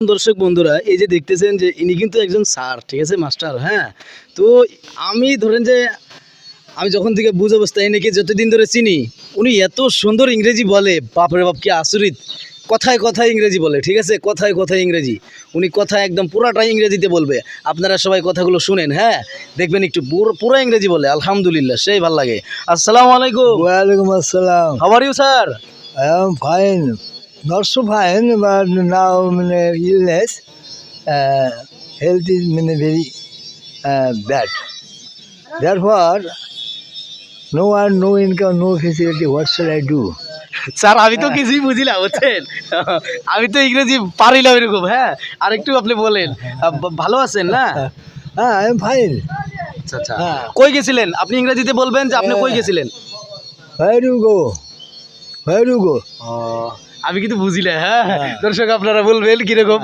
দর্শক বন্ধুরা এই যে দেখতেছেন যে ইনি কিন্তু একজন স্যার, ঠিক আছে, মাস্টার। হ্যাঁ, তো আমি ধরেন যে আমি যখন থেকে বুঝ অবস্থায় এনেকে যতদিন ধরে চিনি, উনি এত সুন্দর ইংরেজি বলে, বাপরে বাপ কি আচরিত। কথায় কথায় ইংরেজি বলে, ঠিক আছে, কথায় কথায় ইংরেজি। উনি কথা একদম পুরাটাই ইংরেজিতে বলবে। আপনারা সবাই কথাগুলো শুনেন, হ্যাঁ, দেখবেন একটু পুরো ইংরেজি বলে। আলহামদুলিল্লাহ, সেই ভালো লাগে। আসসালামু আলাইকুম। Walaikum assalam. How are you sir? I am fine. Not so fine, but now illness. Health is very bad. Therefore, no one, no income, no facility. What shall I do? Sir আমি তো কিছুই বুঝি না, বুঝছেন। আমি তো ইংরেজি পারি না এরকম। হ্যাঁ, আর একটু আপনি বলেন। ভালো আছেন না? I am fine. আচ্ছা আচ্ছা, কই গেছিলেন আপনি? ইংরেজিতে বলবেন যে আপনি কই গেছিলেন। Where do you go? Where do you go? আমি কিন্তু বুঝি না। হ্যাঁ, দর্শক আপনারা বলবেন কিরকম।